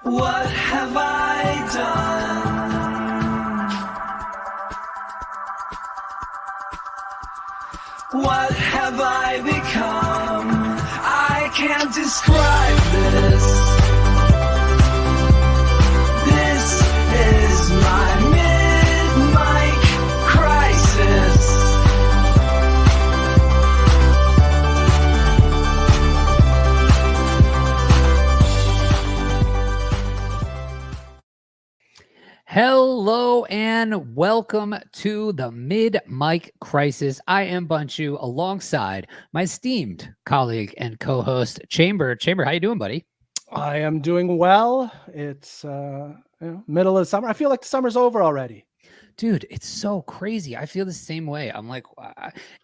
What have I done? What have I become? I can't describe this. This is my mid-mic crisis. Hello and welcome to the Mid-Mic Crisis. I am Bunchu alongside my esteemed colleague and co-host Chamber. Chamber, how you doing, buddy? I am doing well. It's middle of summer. I feel like the summer's over already. Dude, it's so crazy. I feel the same way. I'm like,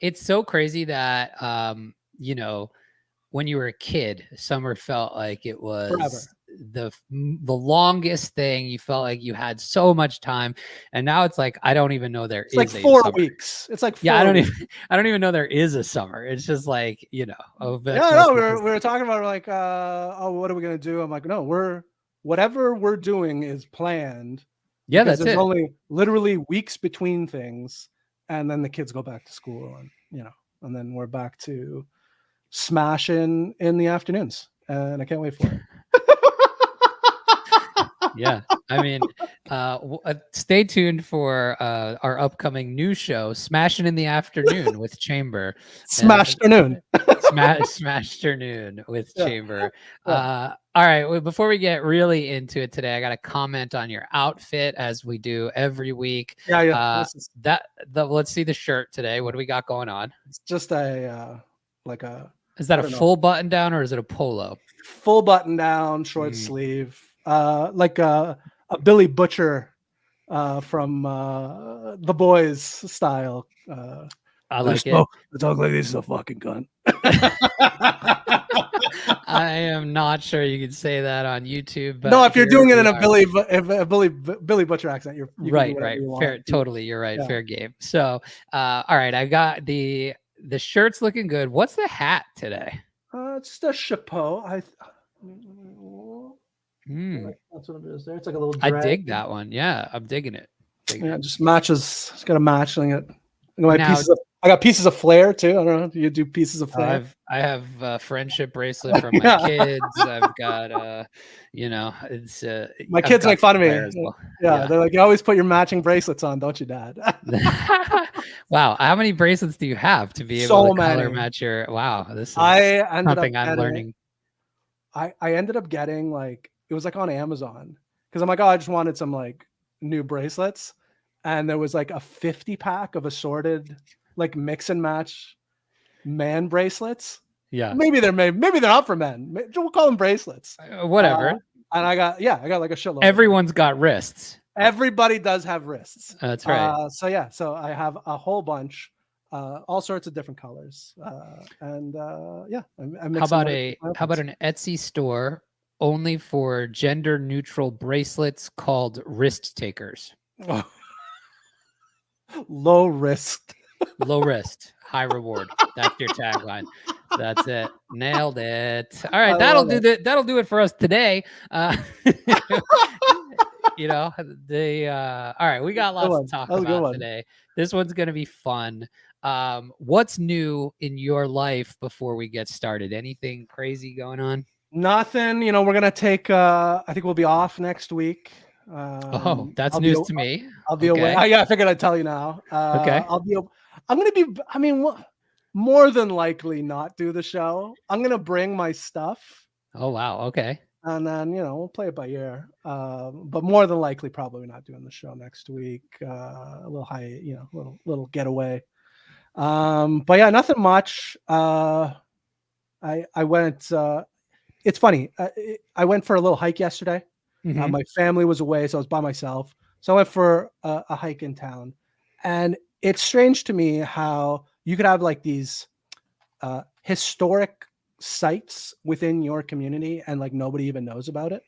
it's so crazy that when you were a kid, summer felt like it was Forever. the longest thing. You felt like you had so much time, and now it's like I don't even know there It's is like a 4 summer. weeks. It's like 4 Yeah, weeks. I don't even know there is a summer. It's just like, oh, We were talking about like what are we gonna do? I'm like, no, whatever we're doing is planned. Yeah, because that's there's it. only literally weeks between things, and then the kids go back to school, and then we're back to smashing in the afternoons, and I can't wait for it. Yeah, I mean, stay tuned for our upcoming new show, Smashing in the Afternoon with Chamber. Smashternoon. Smashternoon with Yeah. Chamber. Yeah. All right, well, before we get really into it today, I got to comment on your outfit as we do every week. Yeah. Let's see the shirt today. What do we got going on? It's just a Is that I a don't know. full button down or is it a polo? full button down, short sleeve, like a Billy Butcher from The Boys style. I like it. The talk like this is a fucking gun. I am not sure you can say that on YouTube. But no, if you're doing it in a Billy Butcher accent, you right. You want. Fair, totally. You're right. Yeah. Fair game. So, all right, I got the shirt's looking good. What's the hat today? It's just a chapeau. That's what it is there. It's like a little I drag. dig that one. Yeah, I'm digging it. It just matches. It's got a matching it. Now- I got pieces of flair too. I don't know. Do you do pieces of flair? I have a friendship bracelet from my kids. I've got it's my I've kids got make fun of me. flair as well. Yeah, they're like, you always put your matching bracelets on, don't you, Dad? Wow, how many bracelets do you have to be able to color match your? Wow, this is something I'm learning. I ended up getting it was on Amazon because I'm like, oh, I just wanted some new bracelets, and there was a 50-pack of assorted mix and match man bracelets. Yeah, maybe they're not for men. We'll call them bracelets. Whatever. And I got a shitload. Everyone's got wrists. Everybody does have wrists. That's right. So I have a whole bunch, all sorts of different colors. I mix how about an Etsy store only for gender neutral bracelets called wrist takers? Low risk. Low risk, high reward. That's your tagline. That's it. Nailed it. All right, that'll do it for us today. All right, we got lots to talk about today. This one's gonna be fun. What's new in your life before we get started? Anything crazy going on? Nothing. We're gonna take I think we'll be off next week. That's news to me. I'll be away. I figured I'd tell you now. Okay. I'm gonna be. I mean, more than likely not do the show. I'm gonna bring my stuff. Oh wow. Okay. And then we'll play it by ear. But more than likely, probably not doing the show next week. A little high, little getaway. But yeah, nothing much. I went. It's funny. I went for a little hike yesterday. Mm-hmm. My family was away, so I was by myself. So I went for a hike in town, and it's strange to me how you could have these historic sites within your community and nobody even knows about it.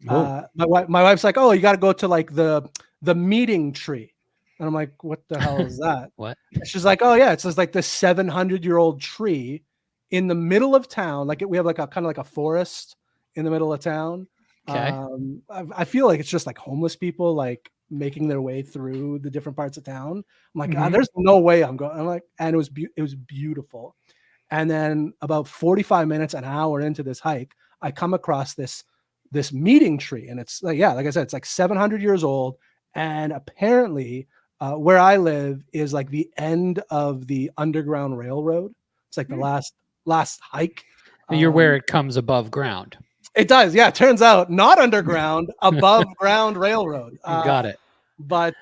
My wife's like, oh, you got to go to the meeting tree, and I'm like, what the hell is that? What? And she's like, oh yeah, it's just the 700-year-old tree in the middle of town. We have a kind of a forest in the middle of town, Okay. I feel like it's just like homeless people like making their way through the different parts of town. I'm like, Mhm. there's no way I'm going. I'm like, and it was beautiful. And then about 45 minutes, an hour into this hike, I come across this meeting tree, and it's like, yeah, like I said, it's like 700 years old, and apparently, where I live is like the end of the Underground Railroad. It's like the last hike. You're where Um, it comes above ground. it does, yeah. It turns out not underground, above ground railroad. Got it. But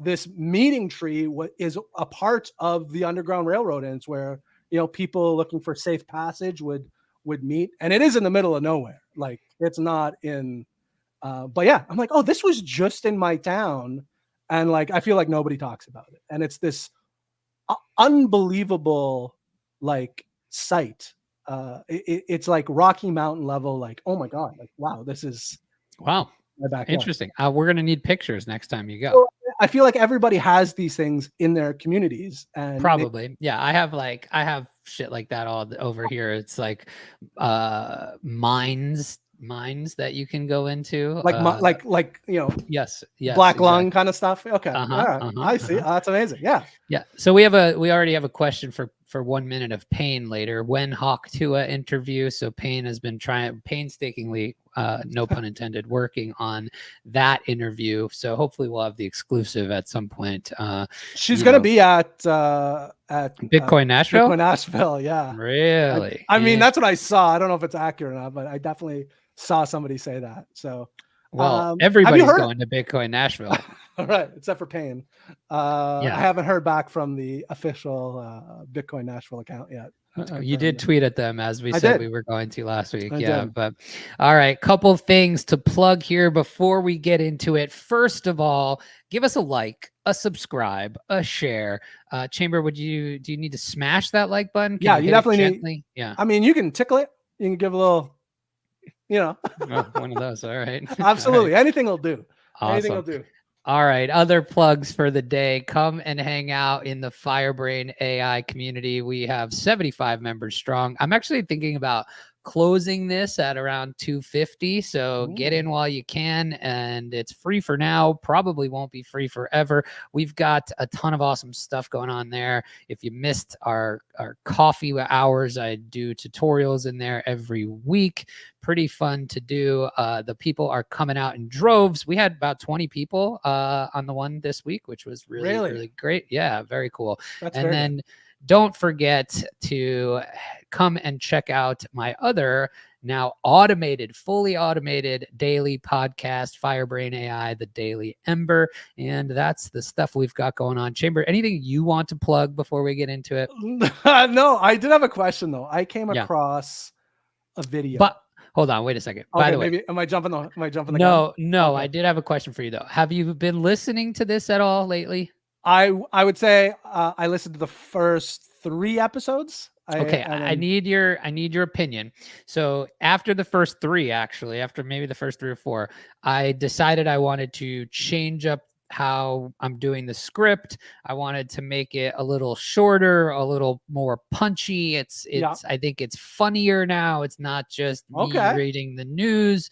this meeting tree is a part of the Underground Railroad, and it's where people looking for safe passage would meet, and it is in the middle of nowhere. Like it's not in. But yeah, I'm like, oh, this was just in my town, and like I feel like nobody talks about it, and it's this unbelievable like site. It's like Rocky Mountain level. Like, oh my god, like wow, this is Wow. my backyard. Interesting. We're going to need pictures next time you go. So I feel like everybody has these things in their communities, and Probably. Yeah. I have shit like that all over here. It's like mines that you can go into. like Yes. black lung Exactly. kind of stuff. Okay, I see. That's amazing. Yeah. Yeah. So we already have a question for 1 minute of Payne later. When Hawk Tua interview. So Payne has been painstakingly, no pun intended, working on that interview. So hopefully we'll have the exclusive at some point. She's gonna be at Bitcoin Nashville. Bitcoin Nashville. Yeah. Really? I mean, that's what I saw. I don't know if it's accurate or not, but I definitely saw somebody say that. So, well, everybody's going to Bitcoin Nashville. All right, except for Payne. I haven't heard back from the official Bitcoin Nashville account yet. You did tweet at them as we said we were going to last week. I did. But all right, couple things to plug here before we get into it. First of all, give us a like, a subscribe, a share. Chamber, do you need to smash that like button? Yeah, you definitely need. Yeah. I mean, you can tickle it. You can give a little, one of those. All right. Absolutely. All right. Anything will do. Awesome. Anything will do. All right. Other plugs for the day. Come and hang out in the Firebrain AI community. We have 75 members strong. I'm actually thinking about closing this at around 250. So get in while you can. And it's free for now. Probably won't be free forever. We've got a ton of awesome stuff going on there. If you missed our coffee hours, I do tutorials in there every week. Pretty fun to do. The people are coming out in droves. We had about 20 people on the one this week, which was really great. Yeah, very cool. That's and then don't forget to come and check out my other now fully automated daily podcast, Firebrain AI, the Daily Ember. And that's the stuff we've got going on. Chamber, anything you want to plug before we get into it? No, I did have a question though. I came across a video. But hold on, wait a second. Okay, by the way, maybe am I jumping the No, gun? okay. I did have a question for you though. Have you been listening to this at all lately? I would say I listened to the first 3 episodes. I need your opinion. So after the first 3, actually, after maybe the first 3 or 4, I decided I wanted to change up how I'm doing the script. I wanted to make it a little shorter, a little more punchy. It's I think it's funnier now. It's not just me reading the news.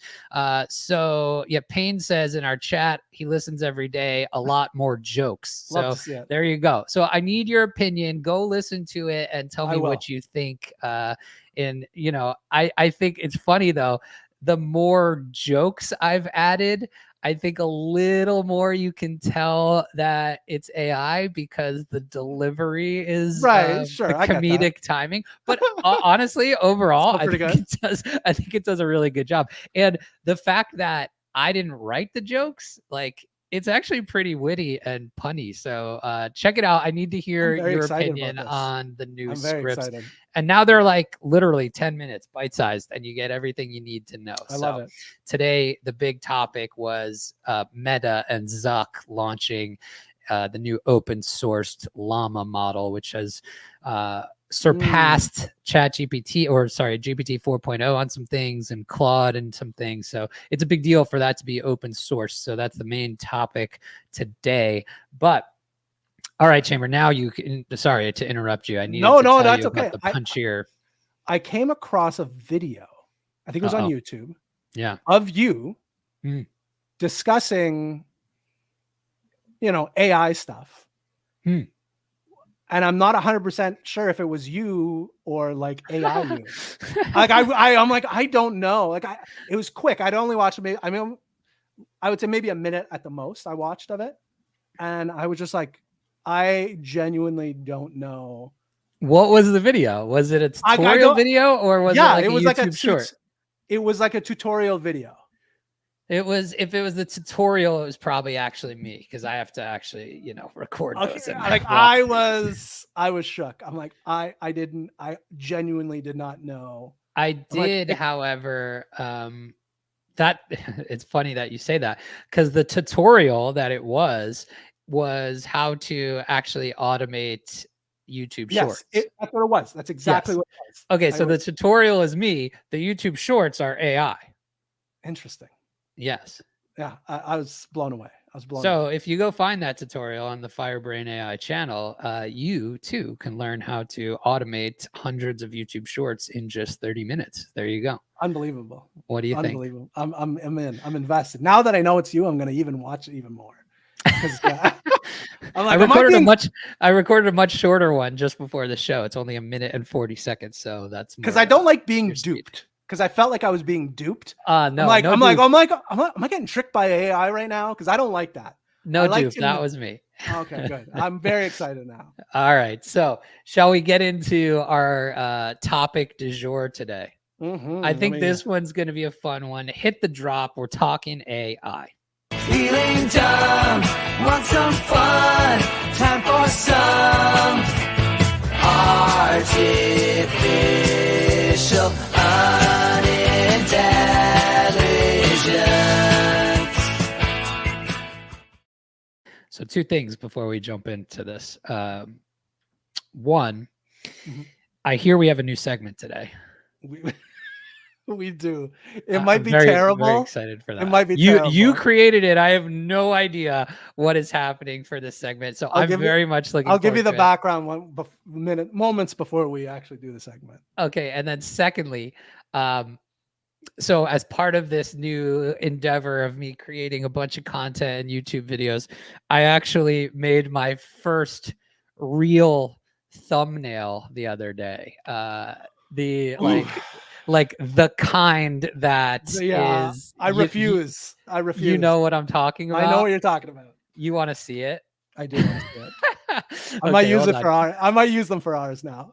So yeah, Payne says in our chat, he listens every day, a lot more jokes. So there you go. So I need your opinion. Go listen to it and tell me what you think. I think it's funny though. The more jokes I've added, I think a little more you can tell that it's AI because the delivery is the comedic timing. But honestly, overall, I think it does a really good job. And the fact that I didn't write the jokes, like it's actually pretty witty and punny. So check it out. I need to hear your opinion on the new scripts. And now they're like literally 10 minutes, bite-sized, and you get everything you need to know. I love it. Today, the big topic was Meta and Zuck launching the new open-sourced Llama model, which has surpassed GPT 4.0 on some things and Claude and some things. So it's a big deal for that to be open source. So that's the main topic today. But all right, Chamber, now you can, sorry to interrupt you. I need to tell that's you okay. about the punchier. I came across a video. I think it was on YouTube. Yeah. of you Mm. discussing, AI stuff. Hmm. And I'm not 100% sure if it was you or like AI you. Like I'm like, I don't know. Like it was quick. I'd only watched maybe, I would say maybe a minute at the most I watched of it. And I was just like, I genuinely don't know. What was the video? Was it a I tutorial don't, video or was it yeah, like it a was like YouTube short? it was like a tutorial video. If it was the tutorial, it was probably actually me because I have to actually, record Okay, those. And like walk. I was shook. I'm like, I genuinely did not know. I I'm like, did, however, that it's funny that you say that because the tutorial that it was how to actually automate YouTube yes, Shorts. that's what it was. That's exactly Yes. what it was. Okay, so the tutorial is me. The YouTube Shorts are AI. Interesting. Yes. Yeah, I was blown away. So if you go find that tutorial on the Firebrain AI channel, you too can learn how to automate hundreds of YouTube Shorts in just 30 minutes. There you go. Unbelievable. What do you think? Unbelievable. I'm in. I'm invested. Now that I know it's you, I'm gonna even watch it even more. Because I'm like, I recorded a much shorter one just before the show. It's only 1:40. So that's because I don't like being duped. Because I felt like I was being duped. No, I'm like, am I getting tricked by AI right now? Because I don't like that. No dupe. That was me. Okay, good. I'm very excited now. All right. So shall we get into our topic du jour today? I think this one's going to be a fun one. Hit the drop. We're talking AI. Feeling dumb, want some fun, time for some artificial unintelligence. So 2 things before we jump into this. One, I hear we have a new segment today. We do. It might be very, terrible. Very excited for that. It might be terrible. You created it. I have no idea what is happening for this segment. So I'm very much looking I'll give you the to background moments before we actually do the segment. Okay. And then secondly, so as part of this new endeavor of me creating a bunch of content and YouTube videos, I actually made my first real thumbnail the other day. Like the kind that is. I refuse. You know what I'm talking about? I know what you're talking about. You want to see it? I do want to see it. I might use it for ours. I might use them for ours now.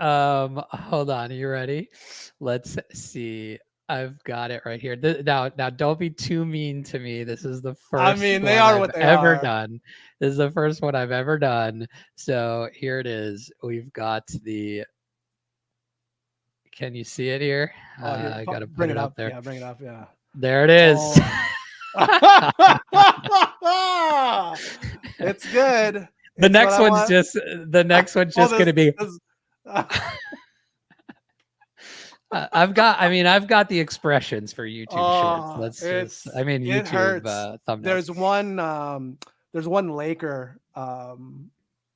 Hold on. Are you ready? Let's see. I've got it right here. Now, don't be too mean to me. This is the first. I mean, they are what they ever are. done. This is the first one I've ever done. So here it is. We've got the. Can you see it here? I gotta bring it up there. Yeah, bring it up. Yeah. There it is. Oh. It's good. The next one's just gonna be. I've got the expressions for YouTube Shorts. YouTube thumbnails. There's one Laker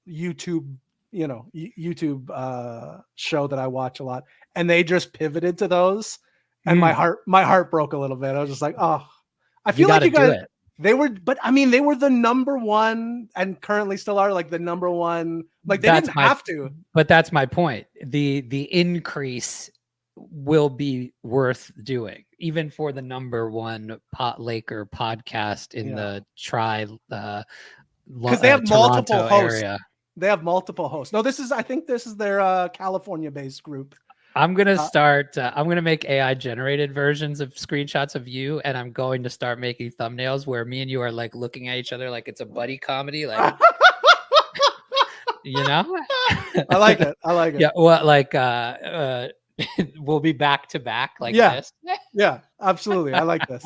YouTube YouTube show that I watch a lot, and they just pivoted to those, and my heart broke a little bit. I was just like, oh, I feel like you guys. They were the number one, and currently still are like the number one. Like they didn't have to. But that's my point. The increase will be worth doing, even for the number one Laker podcast in the because they have multiple hosts. They have multiple hosts. No, I think this is their California-based group. I'm going to start, I'm going to make AI generated versions of screenshots of you. And I'm going to start making thumbnails where me and you are like looking at each other like it's a buddy comedy. Like, I like it. Yeah. Well, like, we'll be back to back like this. Yeah, absolutely. I like this.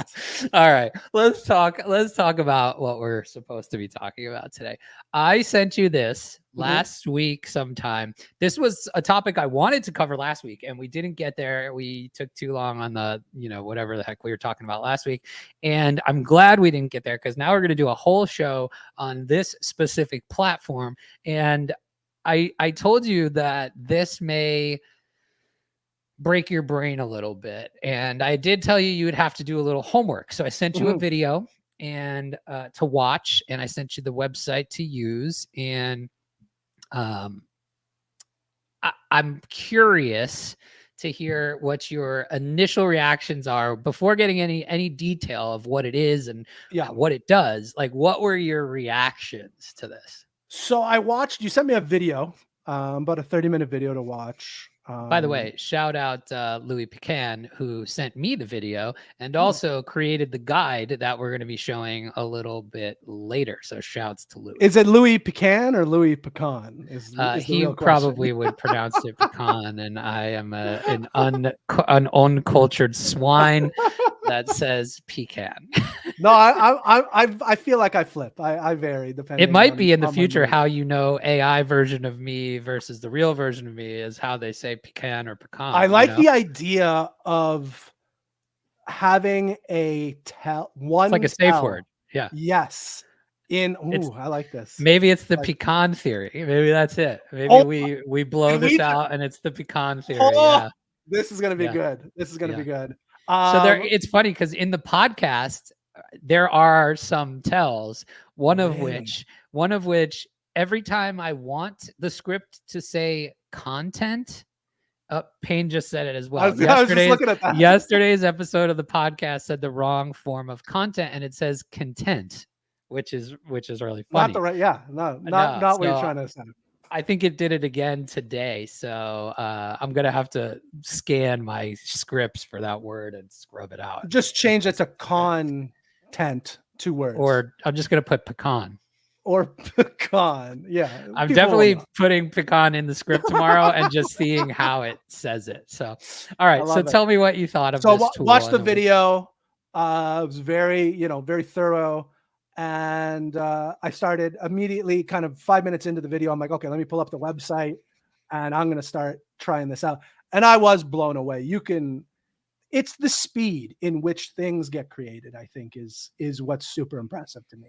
All right. Let's talk about what we're supposed to be talking about today. I sent you this last week sometime. This was a topic I wanted to cover last week and we didn't get there. We took too long on the, whatever the heck we were talking about last week. And I'm glad we didn't get there because now we're going to do a whole show on this specific platform. And I told you that this may break your brain a little bit. And I did tell you would have to do a little homework. So I sent you a video and to watch, and I sent you the website to use. And I'm curious to hear what your initial reactions are before getting any detail of what it is and what it does. Like, what were your reactions to this? So I watched, you sent me a video, about a 30-minute video to watch. By the way, shout out Louis Pecan, who sent me the video and also created the guide that we're going to be showing a little bit later. So shouts to Louis. Is it Louis Pecan or Louis Pecan? Is the He real question. probably would pronounce it pecan, and I am an uncultured swine that says pecan. No, I feel like I flip. I vary depending. It might on, be in the on my future mood. how you know AI version of me versus the real version of me is how they say pecan or pecan. I like the idea of having a one. It's like a safe word. Yeah. Yes. I like this. Maybe it's the pecan theory. Maybe that's it. Maybe we blow this out and it's the pecan theory. Yeah. This is gonna be good. This is gonna be good. So it's funny because in the podcast there are some tells. One of which every time I want the script to say content, Payne just said it as well. I was just looking at that. Yesterday's episode of the podcast said the wrong form of content, and it says content, which is really funny. Not the right, not what you're trying to say. I think it did it again today, so I'm gonna have to scan my scripts for that word and scrub it out. Just change it to content, 2 words, or I'm just gonna put pecan. Or pecan. Yeah, I'm definitely putting pecan in the script tomorrow and just seeing how it says it. So, all right. So tell me what you thought of this tool. Watch the video. It was very, very thorough. And I started immediately kind of 5 minutes into the video. I'm like, okay, let me pull up the website and I'm going to start trying this out. And I was blown away. It's the speed in which things get created, I think is what's super impressive to me.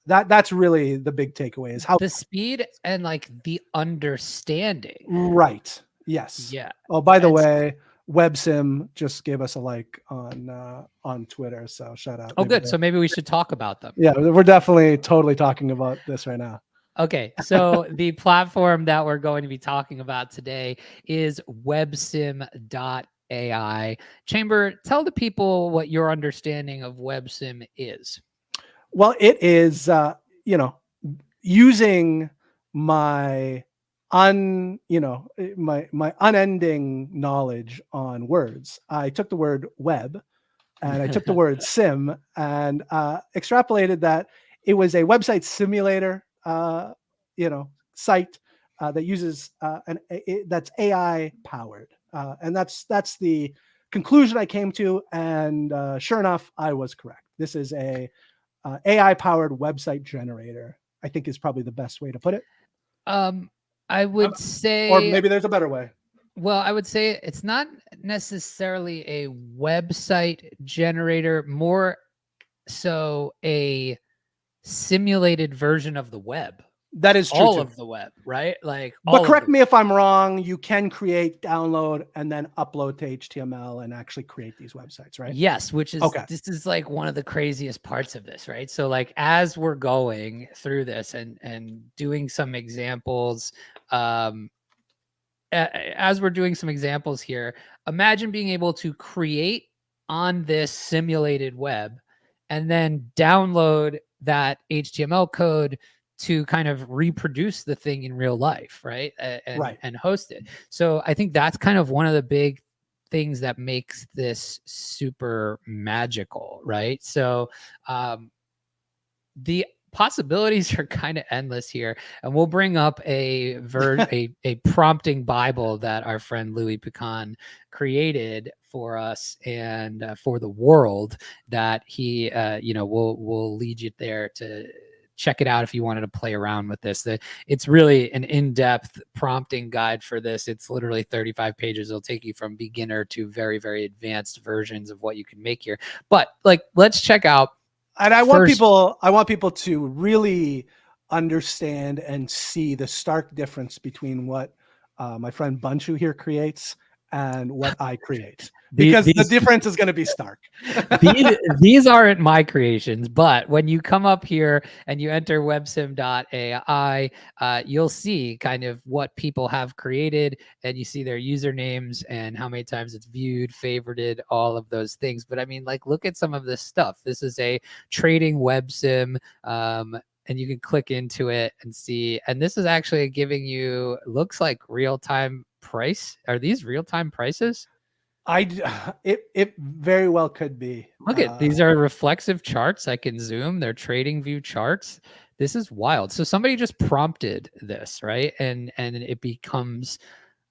That's really the big takeaway is how the speed and like the understanding. Right. Yes. Yeah. Oh, by the way, websim just gave us a like on Twitter, so shout out. Oh, good. So maybe we should talk about them. Yeah, we're definitely totally talking about this right now. Okay, so the platform that we're going to be talking about today is websim.ai. Chamber, tell the people what your understanding of websim is. Well, it is, using my my unending knowledge on words. I took the word web and I took the word sim and extrapolated that it was a website simulator, site that uses that's AI powered. And that's the conclusion I came to. And sure enough, I was correct. This is a AI powered website generator, I think is probably the best way to put it. I would say, or maybe there's a better way. Well, I would say it's not necessarily a website generator, more so a simulated version of the web. That is true. All of the web, right? Like, but correct me if I'm wrong. You can create, download, and then upload to HTML and actually create these websites, right? Yes, which is this is like one of the craziest parts of this, right? So like as we're going through this and doing some examples, as we're doing some examples here, imagine being able to create on this simulated web and then download that HTML code to kind of reproduce the thing in real life, right? And host it. So I think that's kind of one of the big things that makes this super magical, right? So the possibilities are kind of endless here, and we'll bring up a prompting Bible that our friend Louis Pecan created for us and for the world that he will lead you there to check it out if you wanted to play around with this. It's really an in-depth prompting guide for this. It's literally 35 pages. It'll take you from beginner to very, very advanced versions of what you can make here. But like, let's check out. And I want people to really understand and see the stark difference between what my friend Bunchu here creates and what I create, because the difference is going to be stark. these aren't my creations, but when you come up here and you enter websim.ai, you'll see kind of what people have created, and you see their usernames and how many times it's viewed, favorited, all of those things. But I mean, like, look at some of this stuff. This is a trading web sim. And you can click into it and see. And this is actually giving you, looks like real-time price. Are these real-time prices? It very well could be. Look at these are reflexive charts. I can zoom. They're trading view charts. This is wild. So somebody just prompted this, right? And it becomes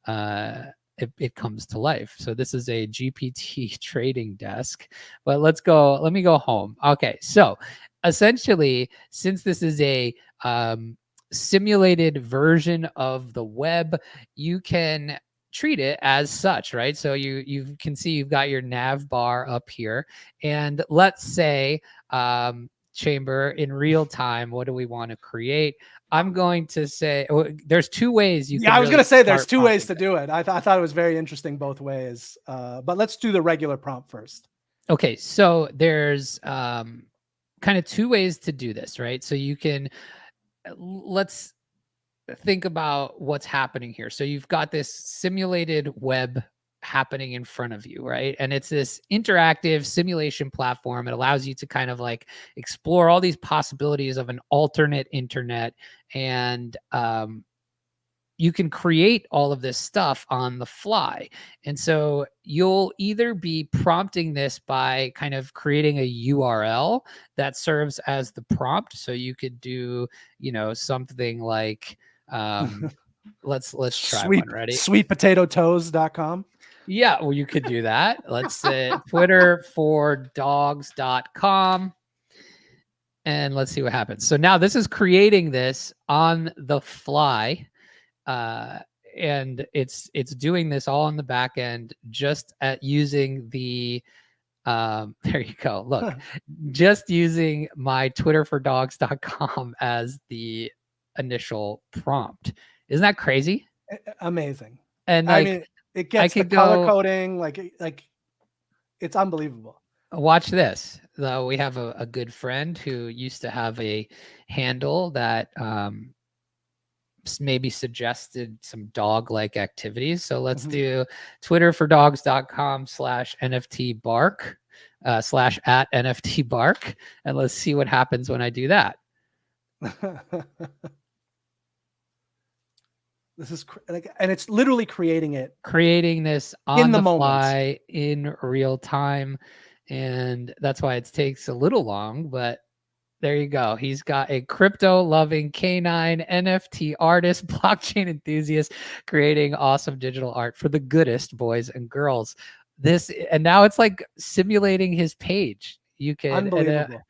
it comes to life. So this is a GPT trading desk. But let me go home. Okay, so essentially, since this is a simulated version of the web, you can treat it as such, right? So you can see you've got your nav bar up here, and let's say Chamber, in real time, what do we want to create? I'm going to say there's two ways you can. I was really going to say there's two ways to it. do it. I thought it was very interesting both ways, but let's do the regular prompt first. Okay, so there's kind of two ways to do this, right? So you can, let's think about what's happening here. So you've got this simulated web happening in front of you, right? And it's this interactive simulation platform. It allows you to kind of like explore all these possibilities of an alternate internet, and you can create all of this stuff on the fly. And so you'll either be prompting this by kind of creating a URL that serves as the prompt. So you could do, something like, let's try one. Ready? Sweetpotatotoes.com. Yeah, well, you could do that. Let's say twitterfordogs.com. And let's see what happens. So now this is creating this on the fly. And it's doing this all on the back end, just at using the there you go. Look, just using my twitterfordogs.com as the initial prompt. Isn't that crazy? Amazing. And I mean, it gets the color coding, like it's unbelievable. Watch this. Though we have a good friend who used to have a handle that maybe suggested some dog-like activities. So let's do twitterfordogs.com/NFTbark /@NFTbark, and let's see what happens when I do that. This is and it's literally creating this on the fly in real time, and that's why it takes a little long, but there you go. He's got a crypto-loving canine NFT artist, blockchain enthusiast, creating awesome digital art for the goodest boys and girls. And now it's like simulating his page. You can. Unbelievable.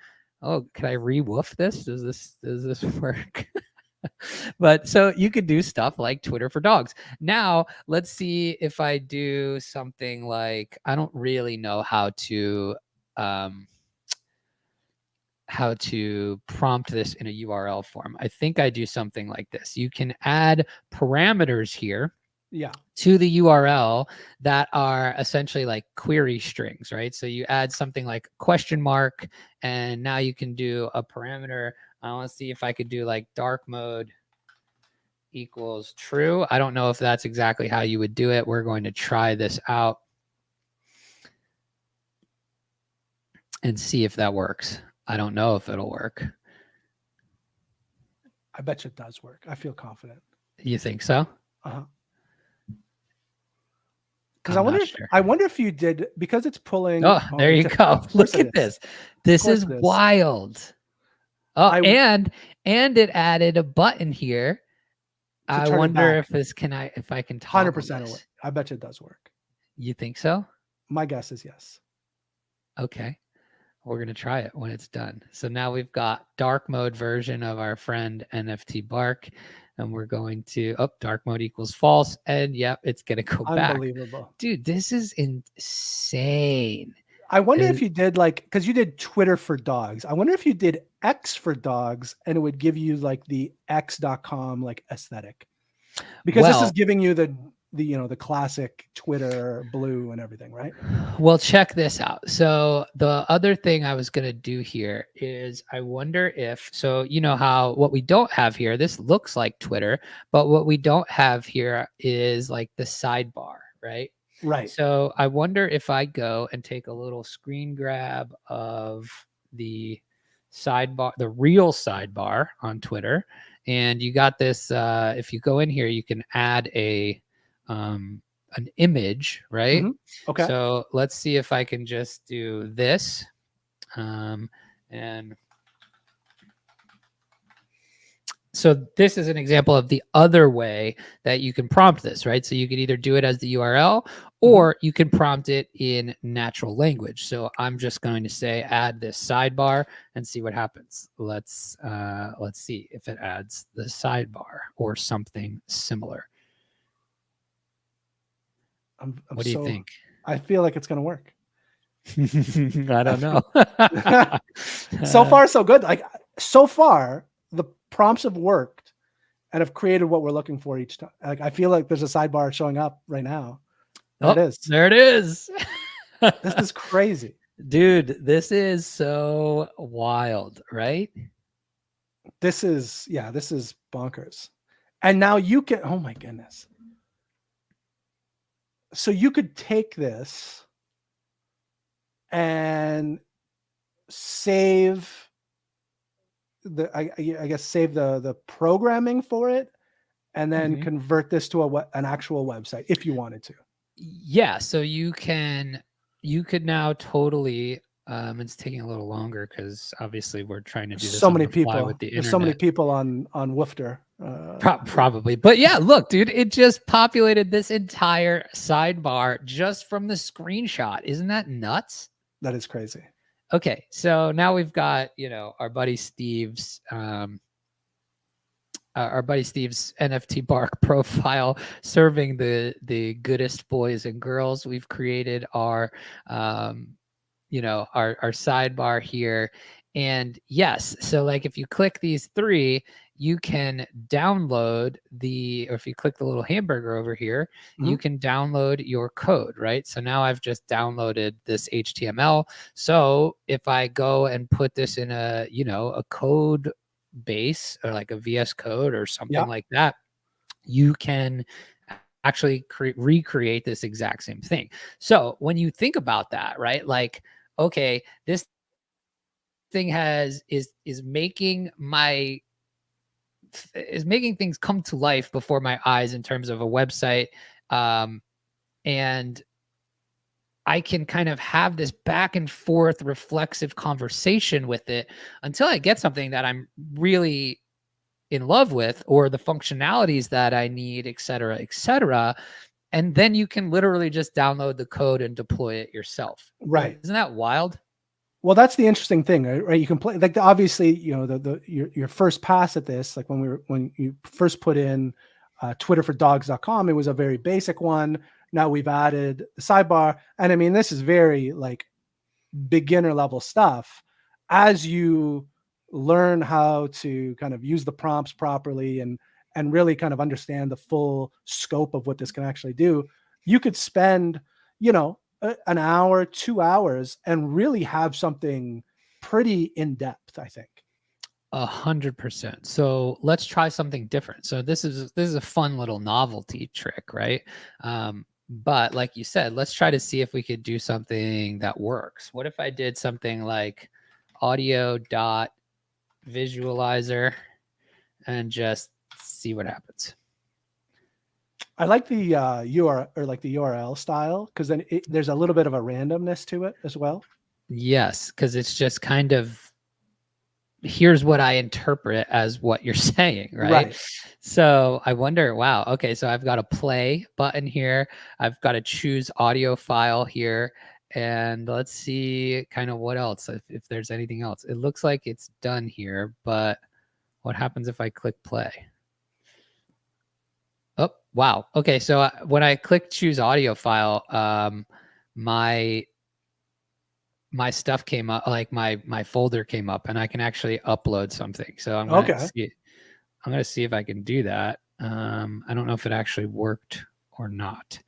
Can I re-woof this? Does this work? But so you could do stuff like Twitter for dogs. Now let's see if I do something like, I don't really know how to prompt this in a URL form. I think I do something like this. You can add parameters here to the URL that are essentially like query strings, right? So you add something like question mark, and now you can do a parameter. I want to see if I could do like dark mode equals true. I don't know if that's exactly how you would do it. We're going to try this out and see if that works. I don't know if it'll work. I bet you it does work. I feel confident. You think so? Because I wonder if you did, because it's pulling. Oh, there you go. Look at this. This is wild. Oh, and it added a button here. I wonder if I can toggle 100%. I bet you it does work. You think so? My guess is yes. Okay. We're going to try it when it's done. So now we've got dark mode version of our friend NFT Bark, and we're going to, dark mode equals false. And yep, it's going to go back. Unbelievable. Dude, this is insane. I wonder if you did because you did Twitter for dogs. I wonder if you did X for dogs, and it would give you like the x.com like aesthetic, because this is giving you the the classic Twitter blue and everything, right? Well, check this out. So the other thing I was going to do here is I wonder if, so you know how what we don't have here, this looks like Twitter, but what we don't have here is like the sidebar, right? Right. So I wonder if I go and take a little screen grab of the sidebar, the real sidebar on Twitter. And you got this, if you go in here, you can add an image, right? Okay. So let's see if I can just do this. And so this is an example of the other way that you can prompt this, right? So you can either do it as the URL or you can prompt it in natural language. So I'm just going to say add this sidebar and see what happens. Let's see if it adds the sidebar or something similar. What do you think? I feel like it's going to work. I don't know. So far, so good. Like so far, the prompts have worked and have created what we're looking for each time. Like I feel like there's a sidebar showing up right now. There it is. There it is. This is crazy. Dude, this is so wild, right? This is bonkers. And now you can, oh my goodness. So you could take this and save I guess save the programming for it and then convert this to an actual website if you wanted to. Yeah, so you could now totally it's taking a little longer because obviously we're trying to do this so on many the fly people with the there's internet. so many people on Woofter. Probably. But yeah, look, dude, it just populated this entire sidebar just from the screenshot. Isn't that nuts? That is crazy. Okay, so now we've got, our buddy Steve's NFT Bark profile serving the goodest boys and girls. We've created our our sidebar here. And yes, so like if you click these three, you can download or if you click the little hamburger over here, you can download your code, right? So now I've just downloaded this HTML. So if I go and put this in a code base or like a VS Code or something like that, you can actually recreate this exact same thing. So when you think about that, right? Like, okay, this thing is making things come to life before my eyes in terms of a website. And I can kind of have this back and forth reflexive conversation with it until I get something that I'm really in love with, or the functionalities that I need, et cetera, et cetera. And then you can literally just download the code and deploy it yourself. Right. Isn't that wild? Well, that's the interesting thing, right? You can play like obviously, your first pass at this, like when you first put in twitterfordogs.com, it was a very basic one. Now we've added the sidebar, and I mean this is very like beginner level stuff. As you learn how to kind of use the prompts properly and really kind of understand the full scope of what this can actually do, you could spend, an hour, 2 hours and really have something pretty in depth, I think. 100%. So let's try something different. So this is a fun little novelty trick, right? But like you said, let's try to see if we could do something that works. What if I did something like audio.visualizer and just see what happens? I like the URL or like the URL style because then there's a little bit of a randomness to it as well. Yes, because it's just kind of, here's what I interpret as what you're saying, right? So I wonder, wow, okay, so I've got a play button here. I've got to choose audio file here. And let's see kind of what else, if there's anything else. It looks like it's done here, but what happens if I click play? Oh, wow. Okay, so when I click choose audio file, my stuff came up, like my folder came up, and I can actually upload something. So I'm gonna see if I can do that. I don't know if it actually worked or not.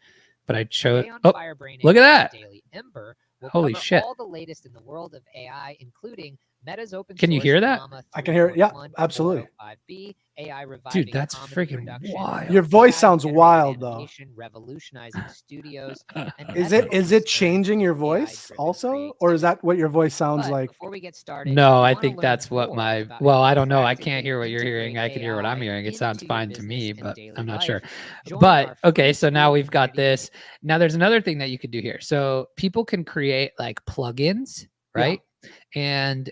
But I chose. Today on Oh, Firebraining look at on that. the Daily Ember, we'll Holy cover shit. all the latest in the world of AI, including Meta's open Can you source hear that? Llama I can hear it. Yeah, 3.1 absolutely. 405B, AI reviving Dude, that's comedy freaking production, wild. Your voice AI sounds generated wild, though. animation revolutionizing studios, and Is Meta it opens changing your to voice AI-driven also, or is that what your voice sounds But like? before we get started, No, if I you wanna think learn that's what more my, about well, how I to don't know. I can't practically hear what you're hearing. integrate I can hear what I'm AI hearing. It sounds into your fine to me, business and but daily I'm not life, sure. join But our okay, free so now school we've got community. this. Now there's another thing that you could do here. So people can create like plugins, Yeah. right? And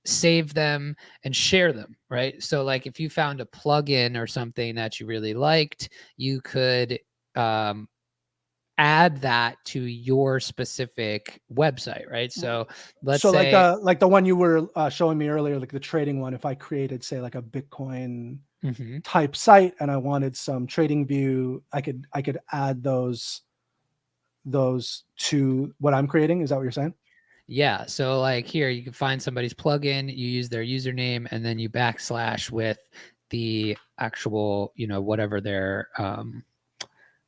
save them and share them, right? So like if you found a plugin or something that you really liked, you could add that to your specific website, right? So let's So say like the one you were showing me earlier, like the trading one. If I created, say, like a Bitcoin Mhm. type site and I wanted some trading view, I could add those to what I'm creating. Is that what you're saying? Yeah. So like here, you can find somebody's plugin, you use their username, and then you backslash with the actual, you know, whatever their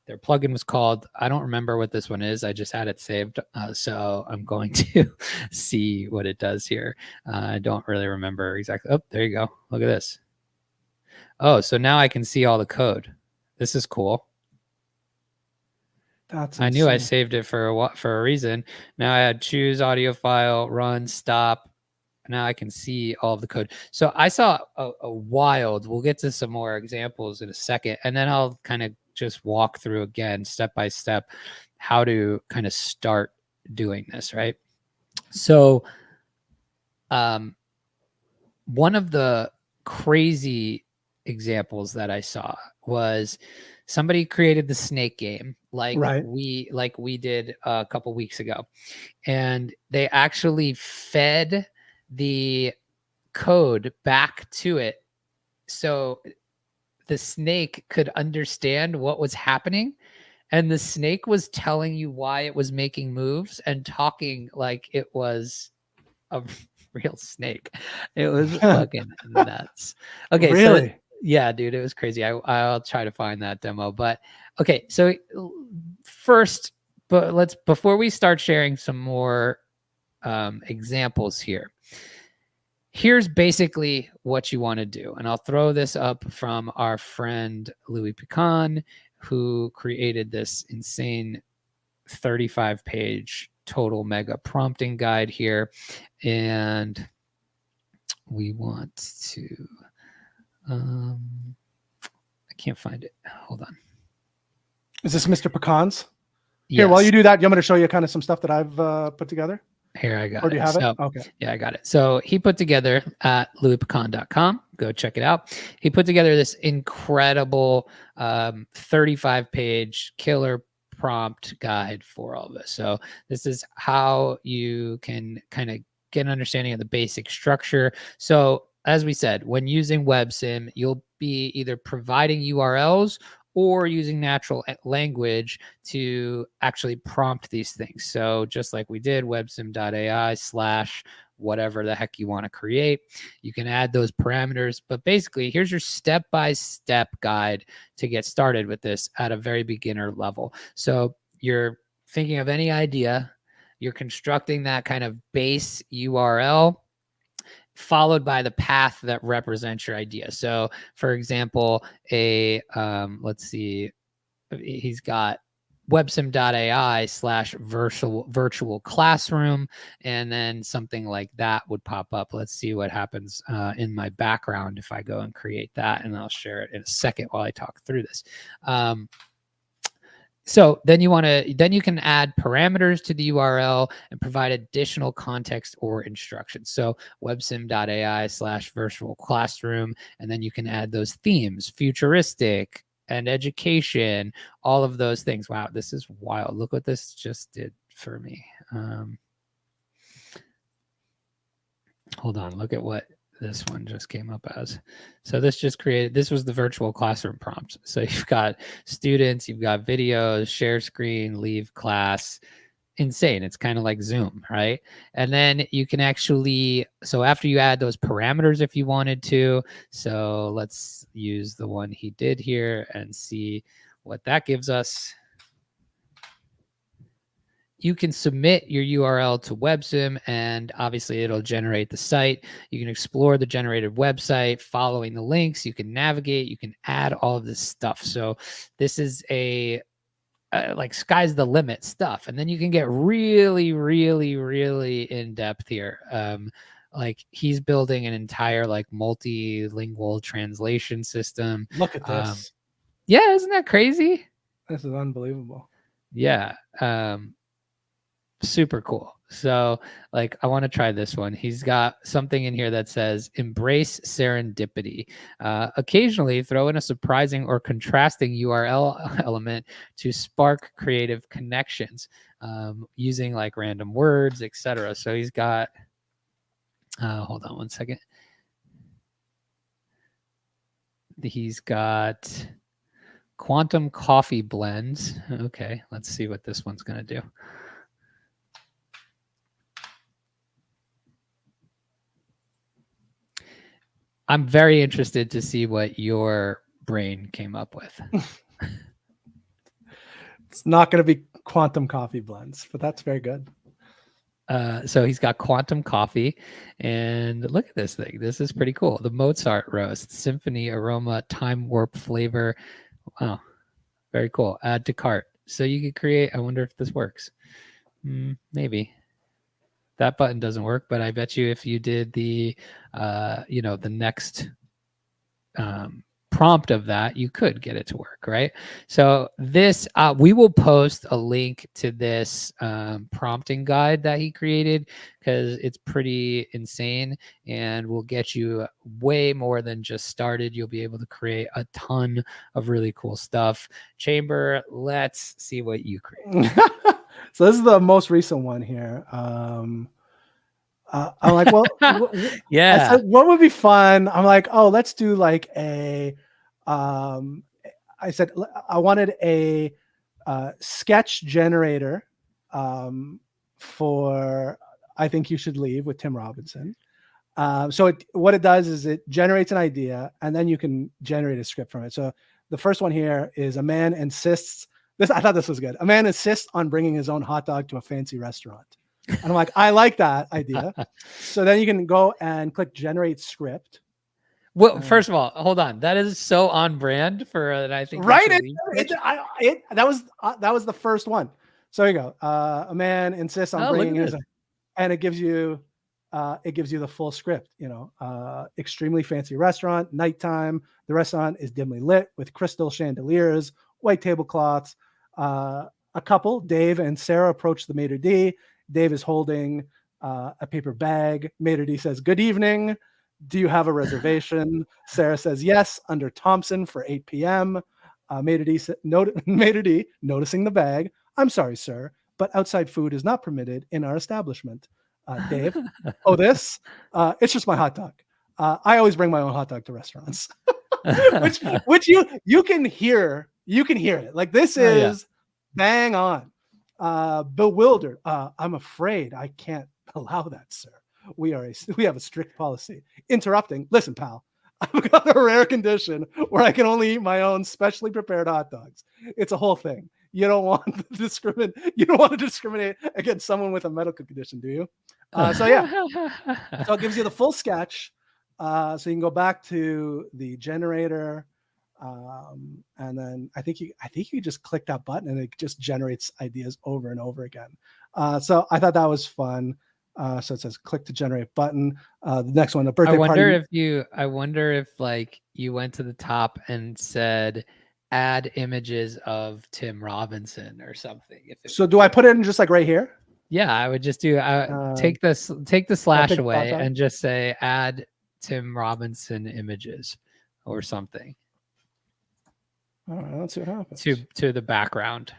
plugin was called. I don't remember what this one is. I just had it saved. So I'm going to see what it does here. I don't really remember exactly. Oh, there you go. Look at this. Oh, so now I can see all the code. This is cool. That's I knew I insane. saved it for a reason. Now I had choose audio file, run, stop. Now I can see all of the code. So I saw a wild, we'll get to some more examples in a second, and then I'll kind of just walk through again, step by step, how to kind of start doing this, right? So one of the crazy examples that I saw was somebody created the snake game like Right. we did a couple weeks ago, and they actually fed the code back to it so the snake could understand what was happening, and the snake was telling you why it was making moves and talking like it was a real snake. It was fucking nuts. Okay, so Really? yeah, dude, it was crazy. I'll try to find that demo. But okay, so first, but before we start sharing some more examples here, here's basically what you want to do. And I'll throw this up from our friend Louis Pecan, who created this insane 35-page total mega prompting guide here. And we want to, I can't find it. Hold on. Is this Mr. Pecans? Yes. Here, while you do that, you want me to show you kind of some stuff that I've put together? Here, I got Or do you it. have it? So, Okay. yeah, I got it. So he put together at louispecan.com. Go check it out. He put together this incredible 35-page killer prompt guide for all of this. So this is how you can kind of get an understanding of the basic structure. So as we said, when using WebSim, you'll be either providing URLs or using natural language to actually prompt these things. So just like we did, websim.ai/ whatever the heck you want to create, you can add those parameters. But basically, here's your step-by-step guide to get started with this at a very beginner level. So you're thinking of any idea, you're constructing that kind of base URL, followed by the path that represents your idea. So for example, let's see, he's got websim.ai/virtual classroom, and then something like that would pop up. Let's see what happens in my background if I go and create that, and I'll share it in a second while I talk through this. So then you can add parameters to the URL and provide additional context or instructions. So websim.ai/virtual classroom, and then you can add those themes, futuristic and education, all of those things. Wow, this is wild. Look what this just did for me. Hold on, look at what this one just came up as. So this was the virtual classroom prompt. So you've got students, you've got videos, share screen, leave class. Insane. It's kind of like Zoom, right? And then you can actually, so after you add those parameters, if you wanted to, so let's use the one he did here and see what that gives us, you can submit your URL to WebSim, and obviously it'll generate the site. You can explore the generated website following the links. You can navigate, you can add all of this stuff. So this is a like sky's the limit stuff. And then you can get really, really, really in depth here. Like he's building an entire like multilingual translation system. Look at this. Yeah, isn't that crazy? This is unbelievable. Yeah. Super cool. So like I want to try this one. He's got something in here that says embrace serendipity. Occasionally throw in a surprising or contrasting URL element to spark creative connections, using like random words, etc. So he's got hold on one second. He's got quantum coffee blends. Okay, let's see what this one's going to do. I'm very interested to see what your brain came up with. It's not going to be quantum coffee blends, but that's very good. So he's got quantum coffee, and look at this thing. This is pretty cool. The Mozart roast, symphony aroma, time warp flavor. Wow, very cool. Add to cart. So you could create. I wonder if this works. Maybe. That button doesn't work, but I bet you if you did the, the next prompt of that, you could get it to work, right? So this, we will post a link to this prompting guide that he created because it's pretty insane and will get you way more than just started. You'll be able to create a ton of really cool stuff. Chamber, let's see what you create. So this is the most recent one here. I'm like, well, yeah. I said, what would be fun? I'm like, oh, let's do like a. I said I wanted a sketch generator for I Think You Should Leave with Tim Robinson. So what it does is it generates an idea, and then you can generate a script from it. So the first one here is a man insists. I thought this was good. A man insists on bringing his own hot dog to a fancy restaurant. And I'm like, I like that idea. So then you can go and click generate script. Well, first of all, hold on. That is so on brand for I think right. That was the first one. So here you go. A man insists on bringing his, and it gives you the full script. Extremely fancy restaurant, nighttime. The restaurant is dimly lit with crystal chandeliers, white tablecloths. A couple, Dave and Sarah, approach the maitre d'. Dave is holding a paper bag. Maitre d' says, "Good evening. Do you have a reservation?" Sarah says, "Yes, under Thompson for 8 p.m. Maitre d', noticing the bag, "I'm sorry, sir, but outside food is not permitted in our establishment." Dave, "Oh, this? It's just my hot dog. I always bring my own hot dog to restaurants." which you can hear. You can hear it. Like this is bang on. Bewildered. "I'm afraid I can't allow that, sir. We have a strict policy." Interrupting. "Listen, pal, I've got a rare condition where I can only eat my own specially prepared hot dogs. It's a whole thing. You don't want to discriminate against someone with a medical condition, do you?" So it gives you the full sketch. So you can go back to the generator. And then I think you just click that button and it just generates ideas over and over again. So I thought that was fun. So it says click to generate button. The next one, a birthday party. I wonder if like you went to the top and said add images of Tim Robinson or something. So do I put it in just like right here? Yeah, I would just do take the slash away and just say add Tim Robinson images or something. All right, let's see what happens. To the background.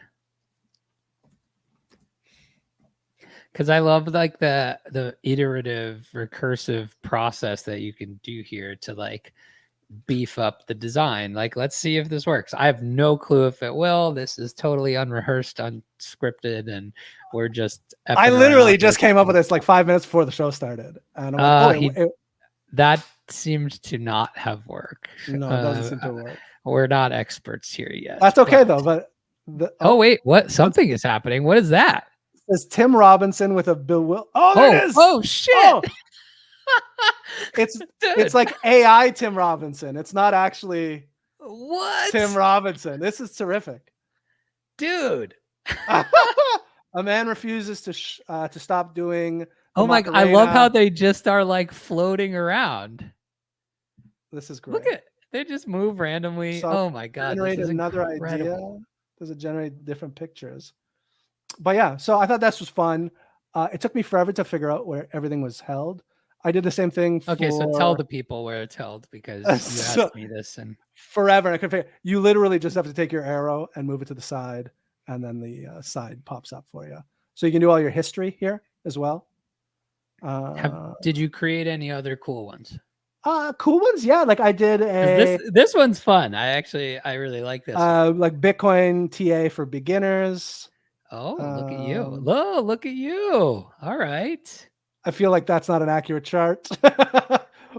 Because I love like the iterative recursive process that you can do here to like beef up the design. Like, let's see if this works. I have no clue if it will. This is totally unrehearsed, unscripted, and we're just. I literally just came up with this like 5 minutes before the show started, and I'm like, that seemed to not have worked. No, it doesn't seem to work. We're not experts here yet. That's okay but- though. But Oh wait, what? Something is happening. What is that? There's Tim Robinson with a Bill. Oh, there it is. Oh shit! Oh, it's Dude, like AI Tim Robinson. It's not actually what? Tim Robinson. This is terrific. Dude. A man refuses to stop doing. Oh my! I love how they just are like floating around. This is great. Look at they just move randomly. So oh my god! Generate This is another incredible. idea. Does it generate different pictures? But yeah, so I thought this was fun. It took me forever to figure out where everything was held. I did the same thing. Okay, so tell the people where it's held because you asked me this and forever. I could figure. You literally just have to take your arrow and move it to the side, and then the side pops up for you. So you can do all your history here as well. did you create any other cool ones? Cool ones, yeah. Like I did this one's fun. I really like this. Like Bitcoin TA for beginners. Oh, look at you! Look at you! All right. I feel like that's not an accurate chart,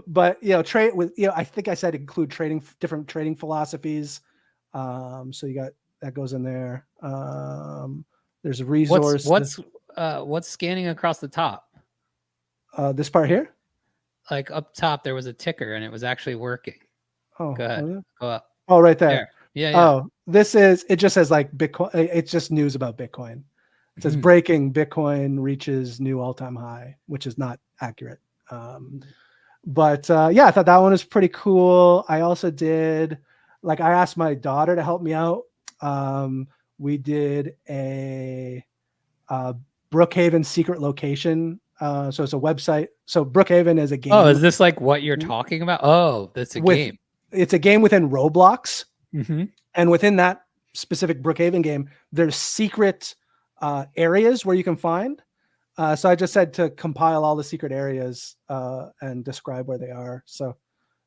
but trade with I think I said include different trading philosophies. So you got that goes in there. There's a resource. What's scanning across the top? This part here. Like up top, there was a ticker and it was actually working. Oh, go ahead. Go up. Oh, right there. Yeah. Oh, it just says like Bitcoin. It's just news about Bitcoin. It says breaking Bitcoin reaches new all-time high, which is not accurate. But yeah, I thought that one was pretty cool. I also did, like, I asked my daughter to help me out. We did a Brookhaven secret location. So it's a website. So Brookhaven is a game. Oh, is this like what you're talking about? Oh, that's a game. It's a game within Roblox. Mm-hmm. And within that specific Brookhaven game, there's secret areas where you can find. So I just said to compile all the secret areas and describe where they are. So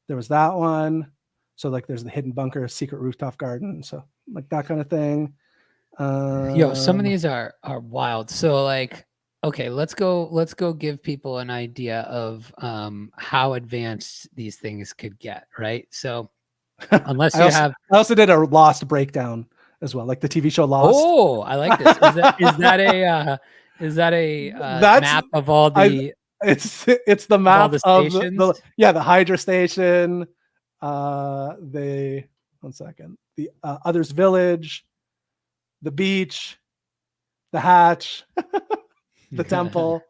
there was that one. So like there's the hidden bunker, secret rooftop garden. So like that kind of thing. Yo, some of these are wild. So like, okay, let's go give people an idea of how advanced these things could get, right? So unless you I also did a Lost breakdown as well, like the TV show Lost. Oh, I like this. Is that a map of all the? It's the map of the Hydra station. The Others Village, the beach, the hatch, the temple.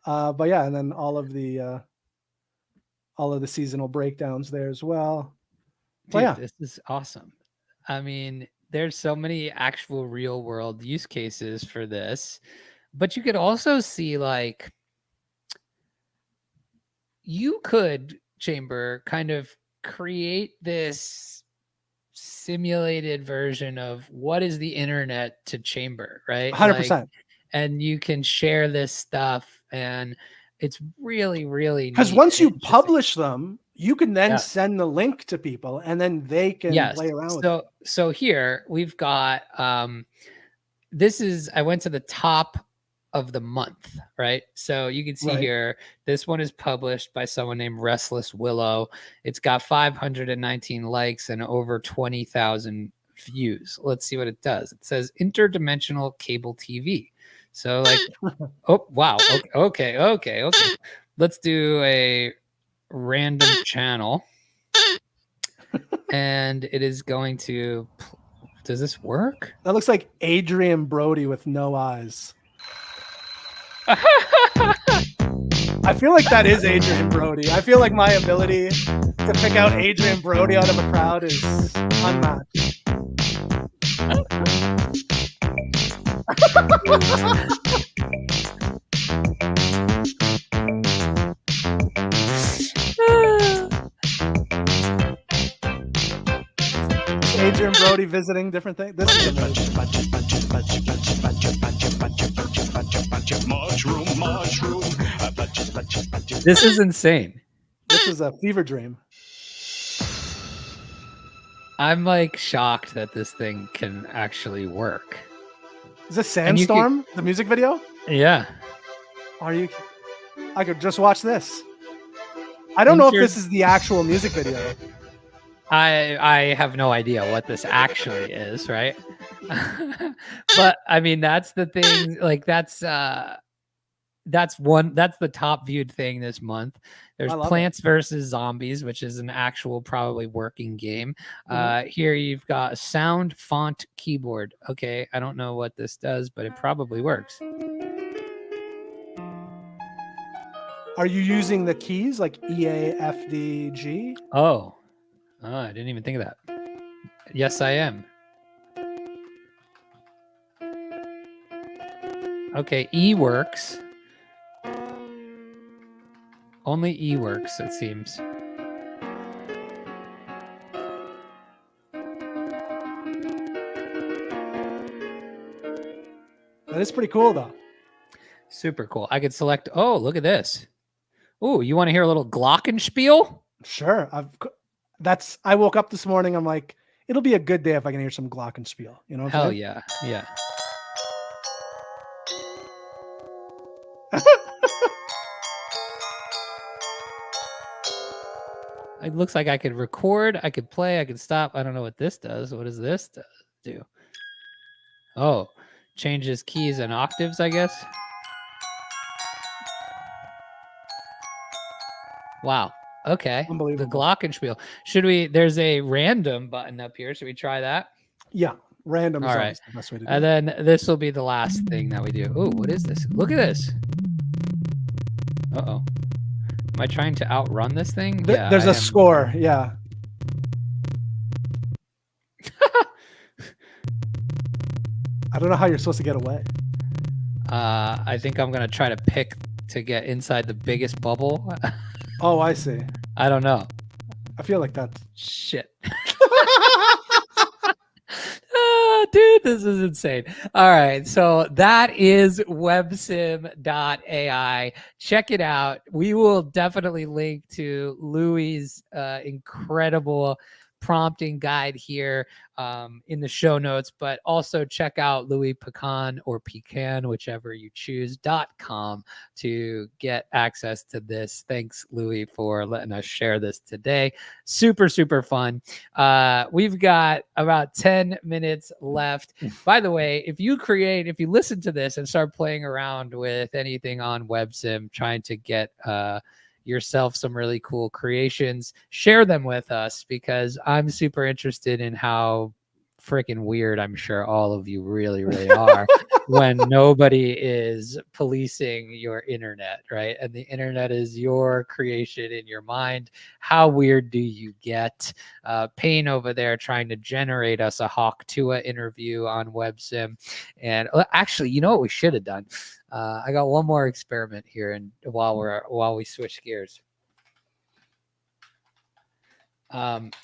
But yeah, and then all of the seasonal breakdowns there as well. Dude, yeah, this is awesome. I mean, there's so many actual real world use cases for this, but you could also see like you could, Chamber, kind of create this simulated version of what is the internet to Chamber, right? 100%. Like, and you can share this stuff, and it's really, really because neat once and you publish them, you can then send the link to people, and then they can play around with it. So here we've got I went to the top of the month, right? So you can see here, this one is published by someone named Restless Willow. It's got 519 likes and over 20,000 views. Let's see what it does. It says interdimensional cable TV. So like, oh, wow. Okay. Let's do a random channel. And it is going to, does this work? That looks like Adrian Brody with no eyes. I feel like that is Adrian Brody. I feel like my ability to pick out Adrian Brody out of a crowd is unmatched. Adrian Brody visiting different things. This is amazing. This is insane. This is a fever dream. I'm like shocked that this thing can actually work. Is this Sandstorm, the music video? Yeah. Are you? I could just watch this. I don't know if this is the actual music video. I have no idea what this actually is, right? But I mean, that's the thing. Like that's the top viewed thing this month. There's I love it. Plants versus Zombies, which is an actual probably working game. Mhm. Here you've got a sound font keyboard. Okay, I don't know what this does, but it probably works. Are you using the keys like E, A, F, D, G? Oh, I didn't even think of that. Yes, I am. Okay, E works. Only E works, it seems. That is pretty cool though. Super cool. I could select. Oh, look at this. Oh, you want to hear a little glockenspiel? Sure. I woke up this morning. I'm like, it'll be a good day if I can hear some glockenspiel. You know what I'm Hell saying? yeah, yeah. It looks like I could record, I could play, I could stop. I don't know what this does. What does this do? Oh, changes keys and octaves, I guess. Wow. Okay. The Unbelievable. glockenspiel. Should we? There's a random button up here. Should we try that? Yeah. Random is All right. always the best way to do And it. then this will be the last thing that we do. Oh, what is this? Look at this. Uh-oh. Am I trying to outrun this thing? Yeah. There's I a am. score. Yeah. I don't know how you're supposed to get away. I think I'm gonna try to pick to get inside the biggest bubble. Oh, I see. I don't know. I feel like that's Shit. Dude, this is insane. All right. So that is websim.ai. Check it out. We will definitely link to Louie's incredible prompting guide here in the show notes, but also check out Louis Pecan or Pecan, whichever you choose.com to get access to this. Thanks, Louis, for letting us share this today. Super, super fun. We've got about 10 minutes left. By the way, if you listen to this and start playing around with anything on WebSim, trying to get yourself some really cool creations, share them with us, because I'm super interested in how freaking weird I'm sure all of you really, really are when nobody is policing your internet, right? And the internet is your creation in your mind. How weird do you get? Payne over there trying to generate us a Hawk Tua interview on WebSim. And actually, you know what we should have done? I got one more experiment here, and while we switch gears.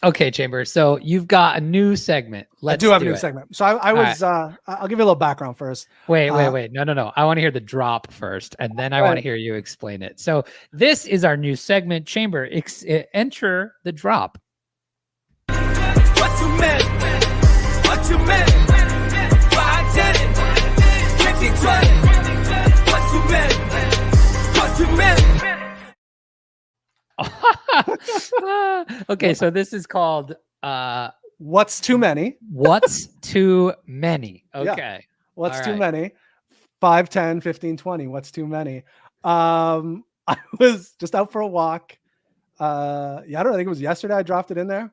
Okay, Chamber. So you've got a new segment. I do have a new segment. So I'll give you a little background first. Wait. No. I want to hear the drop first, and then I want to hear you explain it. So this is our new segment, Chamber. Enter the drop. What you meant? What you meant? Why I did it? 15, 20. What you meant? What you meant? Okay, so this is called What's Too Many? What's Too Many? Okay. Yeah. What's All too right. many? 5, 10, 15, 20. What's too many? I was just out for a walk. I don't think it was yesterday. I dropped it in there,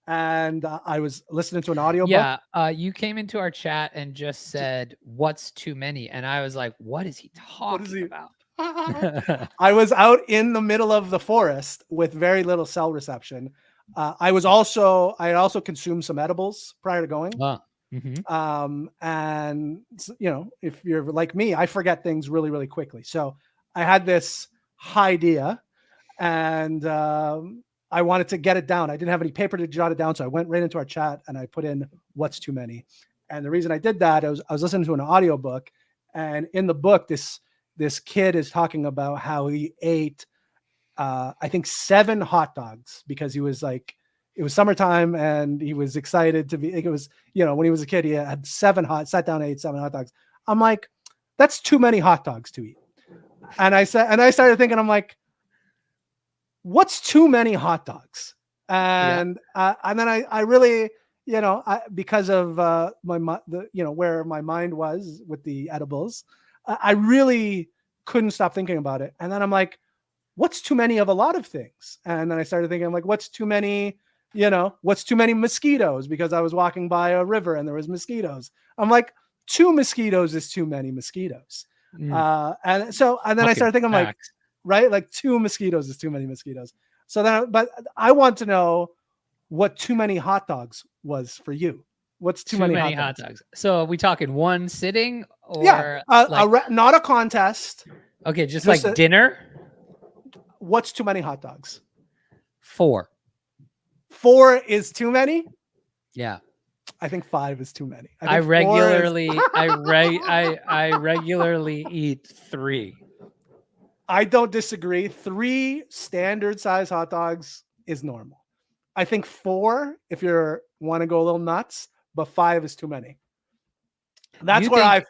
and I was listening to an audiobook. Yeah, you came into our chat and just said, "What's too many?" And I was like, "What is he talking about?" I was out in the middle of the forest with very little cell reception. I had also consumed some edibles prior to going. And if you're like me, I forget things really, really quickly. So I had this idea, and I wanted to get it down. I didn't have any paper to jot it down, so I went right into our chat and I put in "What's too many?" And the reason I did that, I was listening to an audiobook, and in the book, this kid is talking about how he ate, I think 7 hot dogs, because he was like, it was summertime and he was excited to be, like, it was, when he was a kid, he had sat down and ate 7 hot dogs. I'm like, that's too many hot dogs to eat. And I started thinking, I'm like, what's too many hot dogs? and then I really, because of where my mind was with the edibles, I really couldn't stop thinking about it. And then I'm like, what's too many of a lot of things? And then I started thinking, I'm like, what's too many mosquitoes? Because I was walking by a river and there was mosquitoes. I'm like, 2 mosquitoes is too many mosquitoes. And then I started thinking, I'm like, right, like 2 mosquitoes is too many mosquitoes. So then, but I want to know what too many hot dogs was for you. What's too many hot dogs? So are we talking one sitting or not a contest? Okay, just like dinner. What's too many hot dogs? 4. 4 is too many? Yeah. I think 5 is too many. I regularly eat 3. I don't disagree. 3 standard size hot dogs is normal. I think 4 if you want to go a little nuts, but 5 is too many. That's where I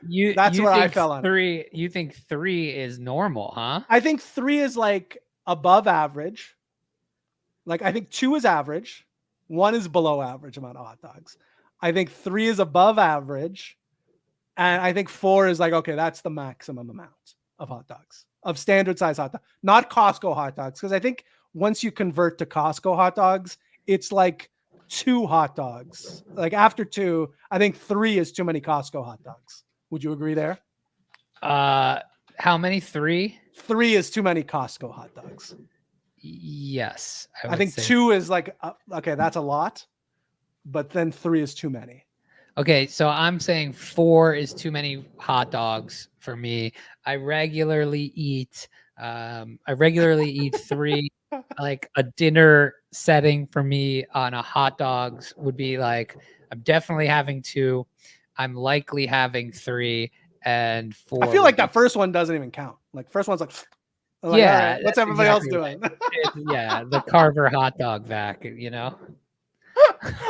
fell on. 3. You think 3 is normal, huh? I think 3 is like above average. Like I think 2 is average. 1 is below average amount of hot dogs. I think 3 is above average. And I think 4 is like, okay, that's the maximum amount of hot dogs, of standard size hot dogs, not Costco hot dogs. Because I think once you convert to Costco hot dogs, it's like 2 hot dogs. Like after 2, I think 3 is too many Costco hot dogs. Would you agree there? How many? 3? 3 is too many Costco hot dogs. Yes. I think 2 is like, okay, that's a lot. But then 3 is too many. Okay, so I'm saying 4 is too many hot dogs for me. I regularly eat 3. Like a dinner setting for me on a hot dogs would be like, I'm definitely having 2. I'm likely having 3 and 4. I feel like that first one doesn't even count. Like first one's like, yeah. Right, what's everybody else doing? Yeah, the Carver hot dog vac,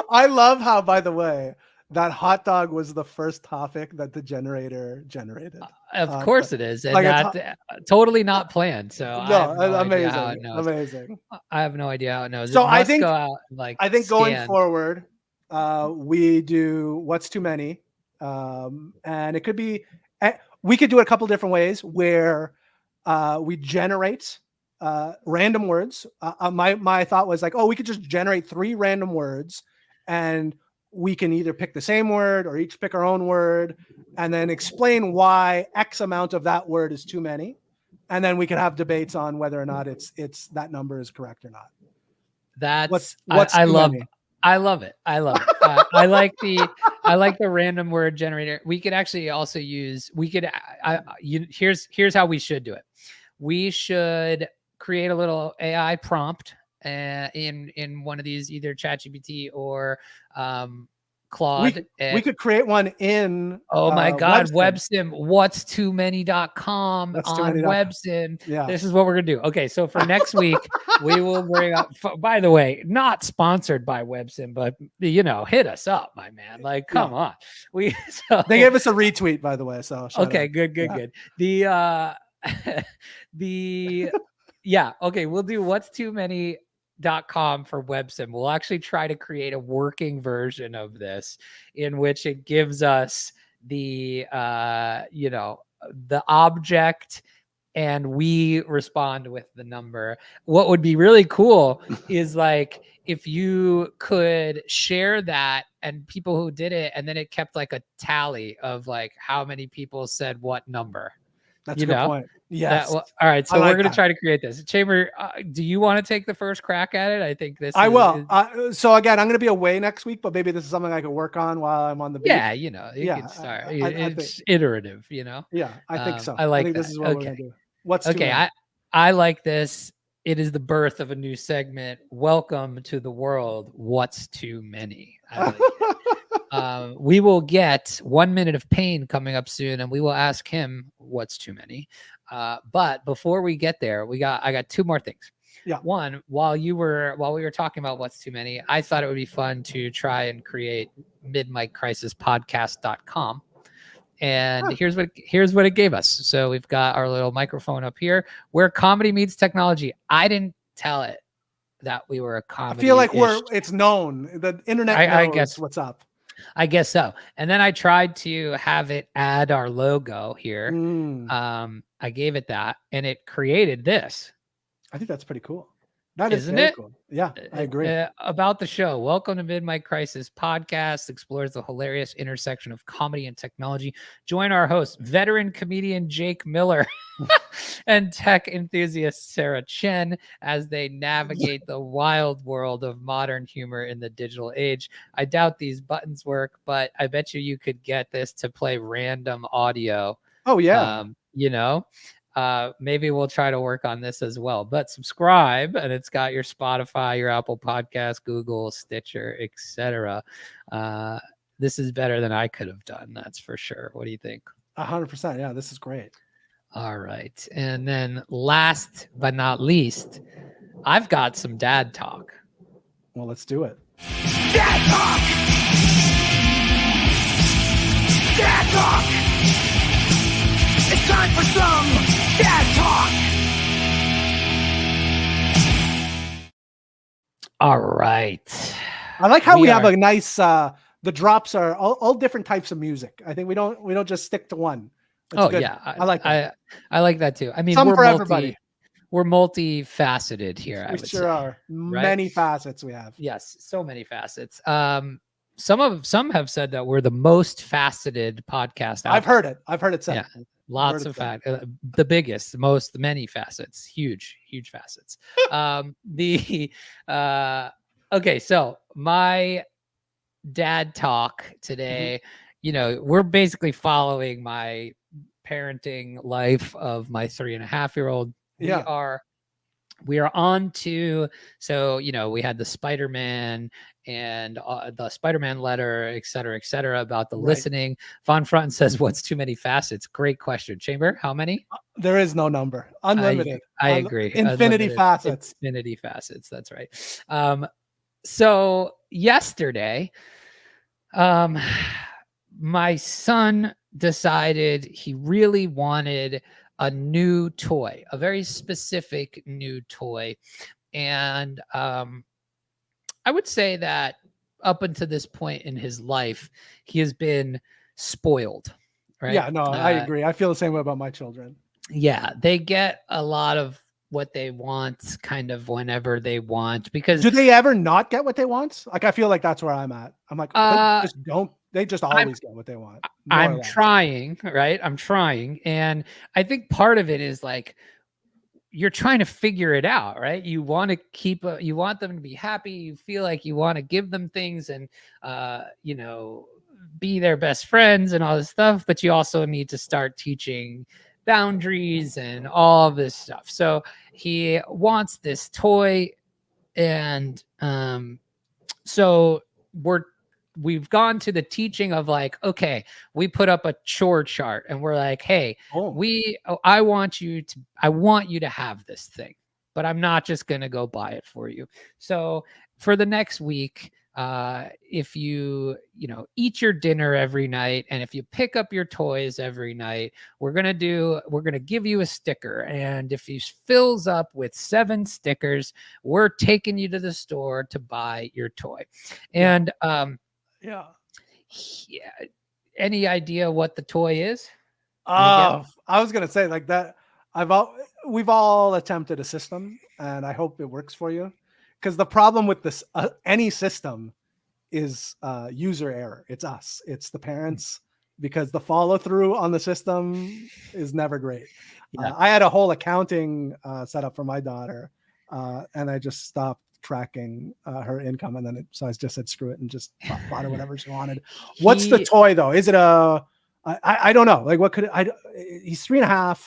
I love how, by the way, that hot dog was the first topic that the generator generated. Of course it is. And like totally not planned. So amazing. I have no idea how it knows. So I think going forward, we do what's too many. And it could be, we could do it a couple different ways where we generate random words. My thought was like, we could just generate 3 random words and we can either pick the same word or each pick our own word and then explain why X amount of that word is too many. And then we can have debates on whether or not it's that number is correct or not. I love it. I love it. I like the random word generator. We could actually also use, here's how we should do it. We should create a little AI prompt in one of these, either ChatGPT or Claude. We could create one in my God, websim, what's too many.com on websim. Yeah. This is what we're gonna do. Okay, so for next week we will bring up, by the way, not sponsored by websim, but hit us up, my man. Like, come on. They gave us a retweet, by the way. So okay, good. Okay, we'll do what's too many.com for websim. We'll actually try to create a working version of this in which it gives us the the object and we respond with the number. What would be really cool is like if you could share that and people who did it, and then it kept like a tally of like how many people said what number. That's a good point. Yes. All right. So we're going to try to create this. Chamber, do you want to take the first crack at it? I think I will. So again, I'm going to be away next week, but maybe this is something I can work on while I'm on the beach. Yeah. You can start. It's iterative, Yeah, I think so. I think this is what we're going to do. What's too many? I like this. It is the birth of a new segment. Welcome to the world. What's too many? I like it. We will get 1 minute of pain coming up soon, and we will ask him what's too many. But before we get there, I got 2 more things. Yeah. One, while we were talking about what's too many, I thought it would be fun to try and create midmiccrisispodcast.com. And here's what it gave us. So we've got our little microphone up here, where comedy meets technology. I didn't tell it that we were a I comedy. feel like it's known. The internet knows I guess what's up. I guess so. And then I tried to have it add our logo here. Mm, I gave it that, and it created this. I think that's pretty cool. That is Isn't very it? cool. Yeah, I agree. About the show. Welcome to Mid-Mike Crisis Podcast, explores the hilarious intersection of comedy and technology. Join our host, veteran comedian Jake Miller, and tech enthusiast Sarah Chen as they navigate the wild world of modern humor in the digital age. I doubt these buttons work, but I bet you could get this to play random audio. Oh yeah. Maybe we'll try to work on this as well, but subscribe, and it's got your Spotify, your Apple Podcast, Google, Stitcher, etc. This is better than I could have done. That's for sure. What do you think? 100%. Yeah, this is great. All right. And then last but not least, I've got some dad talk. Well, let's do it. Dad talk! Dad talk! It's time for some dad talk! All right. I like how we have are- a nice the drops are all different types of music. I think we don't just stick to one. It's good. Yeah. I like that. I like that too. I mean, Some for everybody. We're multifaceted here. I We would sure say. are. Many facets we have. Yes, so many facets. Some have said that we're the most faceted podcast out I've there. heard it. I've heard it said. Yeah, lots of the biggest, the many facets, huge facets. Okay, so my dad talk today, we're basically following my parenting life of my 3.5-year-old. Yeah. We are on to, so, we had the Spider-Man and the Spider-Man letter, et cetera, about the listening. Von Front says, what's too many facets? Great question. Chamber, how many? There is no number. Unlimited. I agree. Infinity facets. Infinity facets. That's right. So yesterday, my son decided he really wanted a new toy, a very specific new toy. And I would say that up until this point in his life, he has been spoiled, right? Yeah, no, I agree. I feel the same way about my children. Yeah, they get a lot of what they want kind of whenever they want, because do they ever not get what they want? Like, I feel like that's where I'm at. I'm like, they just always get what they want. I'm trying, right? I'm trying. And I think part of it is like, you're trying to figure it out, right? You want to you want them to be happy. You feel like you want to give them things and, be their best friends and all this stuff, but you also need to start teaching boundaries and all of this stuff. So he wants this toy. And, so we've gone to the teaching of like, okay, we put up a chore chart and we're like, hey, I want you to have this thing, but I'm not just going to go buy it for you. So for the next week, if you eat your dinner every night, and if you pick up your toys every night, we're going to give you a sticker. And if he fills up with 7 stickers, we're taking you to the store to buy your toy. And, yeah. Any idea what the toy is? I was gonna say like that. We've all attempted a system, and I hope it works for you. Because the problem with this any system is user error. It's us. It's the parents, because the follow through on the system is never great. Yeah. I had a whole accounting set up for my daughter, and I just stopped tracking her income, and then so I just said screw it and just bought her whatever she wanted. What's the toy though? Is it I don't know, like what could he's 3.5.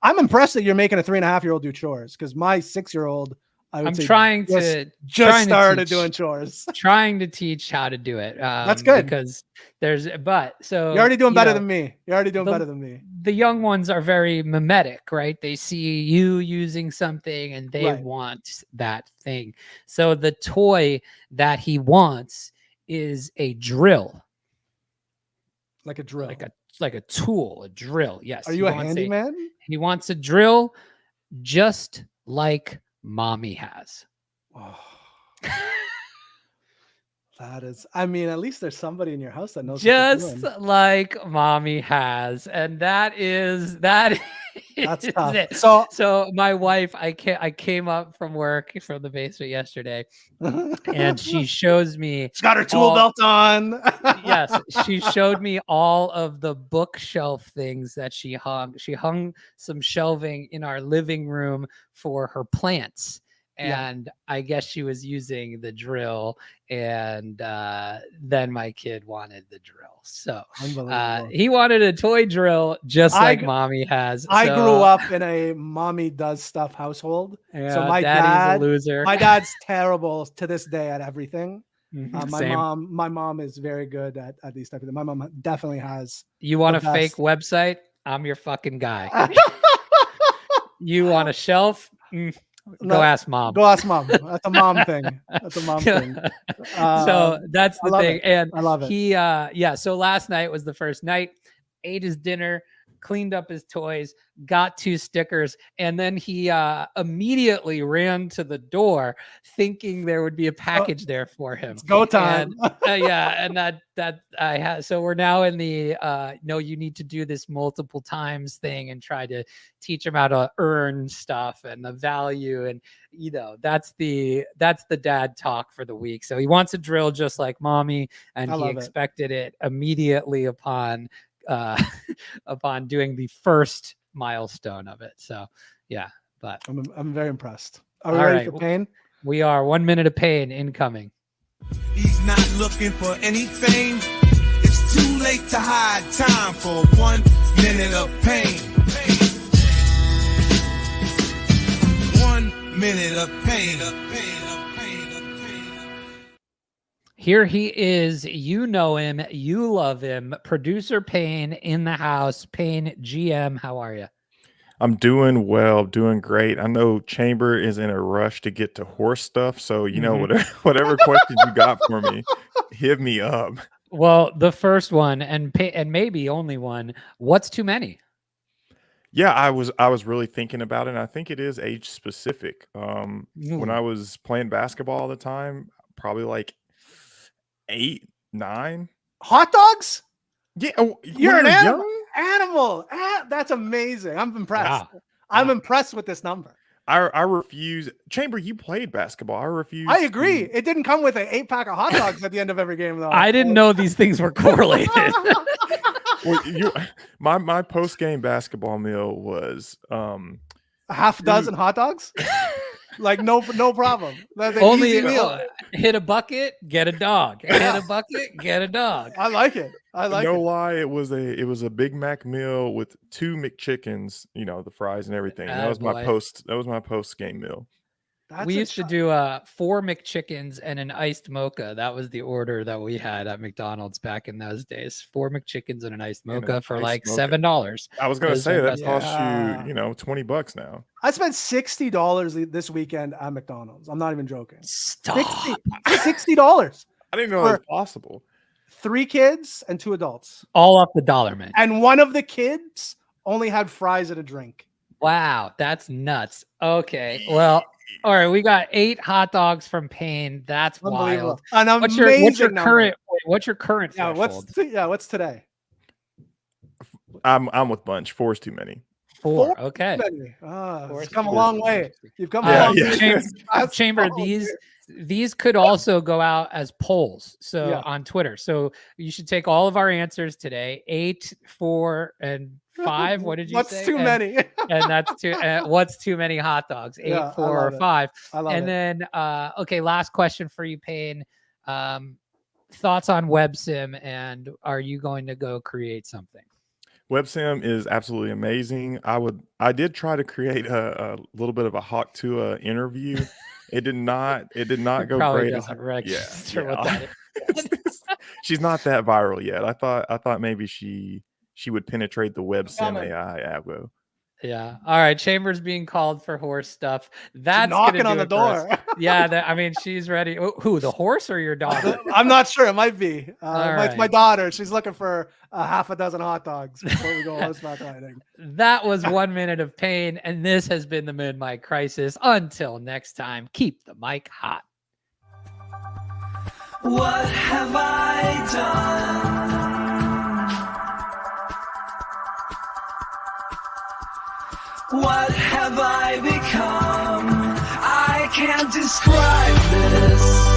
I'm impressed that you're making a 3.5-year-old do chores, because my 6-year-old I'm trying to started doing chores. Trying to teach how to do it. That's good, because you're already doing better than me. You're already doing better than me. The young ones are very mimetic, right? They see you using something and they want that thing. So the toy that he wants is a drill. Like a drill. Like a tool, a drill. Yes. Are you a handyman? He wants a drill just like Mommy has. Oh, that is. I mean, at least there's somebody in your house that knows what they're Just doing. like mommy has, and that is That's tough. it. So, So my wife, I came up from work from the basement yesterday, and she shows me she's got her tool all- belt on. yes, she showed me all of the bookshelf things that she hung. She hung some shelving in our living room for her plants. Yeah. And I guess she was using the drill, and then my kid wanted the drill. So Unbelievable. he wanted a toy drill just like mommy has. I grew So, up in a mommy does stuff household. yeah, So my daddy's a loser. my dad's terrible to this day at everything. Mhm, My same. mom is very good at these type of things. My mom definitely has. You want a the fake best. website? I'm your fucking guy. You want a shelf? Go ask mom. Go ask mom. That's a mom thing. That's a mom thing. So that's I the love thing. it. And I love it. he yeah, so last night was the first night, ate his dinner, cleaned up his toys, got 2 stickers, and then he immediately ran to the door thinking there would be a package there for him. It's go time. And, yeah, and that I have. So we're now in the no, you need to do this multiple times thing and try to teach him how to earn stuff and the value, and that's the dad talk for the week. So he wants a drill just like mommy, and he expected it immediately upon upon doing the first milestone of it. So yeah, but I'm very impressed. Are we ready for pain? We are. 1 minute of pain incoming. He's not looking for any fame. It's too late to hide. Time for 1 minute of pain. 1 minute of pain. Here he is. You know him. You love him. Producer Payne in the house. Payne GM, how are you? I'm doing well, doing great. I know Chamber is in a rush to get to horse stuff, so whatever questions you got for me, hit me up. Well, the first one, and maybe only one. What's too many? Yeah, I was really thinking about it. And I think it is age specific. When I was playing basketball all the time, probably like 8, 9. Hot dogs? Yeah, you're an animal. That's amazing. I'm impressed. Wow. I'm impressed with this number. I refuse. Chamber, you played basketball. I refuse. I agree. It didn't come with an 8-pack of hot dogs at the end of every game, though. I didn't know these things were correlated. Well, my post game basketball meal was a half dozen hot dogs. Like no problem. That's an Only easy meal. Hit a bucket, get a dog. Hit a bucket, get a dog. I like it. No lie, it was a Big Mac meal with 2 McChickens, the fries and everything. That was my post game meal. We used to do 4 McChickens and an iced mocha. That was the order that we had at McDonald's back in those days. 4 McChickens and an iced mocha for like $7. I was gonna say that costs you, $20 now. I spent $60 this weekend at McDonald's. I'm not even joking. Stop. $60. I didn't know that was possible. 3 kids and 2 adults. All up the dollar, man. And one of the kids only had fries and a drink. Wow, that's nuts. Okay, well, all right, we got 8 hot dogs from Payne. That's wild. What's your current? What's your current? Yeah, what's today? I'm with Bunch. 4 is too many. 4. Okay. You've come a long way. You've come a long way. Chamber, these could also go out as polls. So on Twitter. So you should take all of our answers today. 8, 4, and 5. What did you say? What's too many? And that's too. What's too many hot dogs? 8, 4, or 5. I love it. And then okay, last question for you, Payne. Thoughts on WebSim, and are you going to go create something? WebSim is absolutely amazing. I did try to create a little bit of a Hawk Tua interview. It did not go great. She's not that viral yet. I thought maybe she would penetrate the WebSim AI algo. Yeah. All right. Chambers being called for horse stuff. That's knocking gonna on do the it for us. door. Yeah. I mean, she's ready. Who? The horse or your daughter? I'm not sure. It might be. It's my right. daughter. She's looking for half a dozen hot dogs before we go horseback riding. That was 1 minute of pain, and this has been the Mid-Mic Crisis. Until next time, keep the mic hot. What have I done? What have I become? I can't describe this.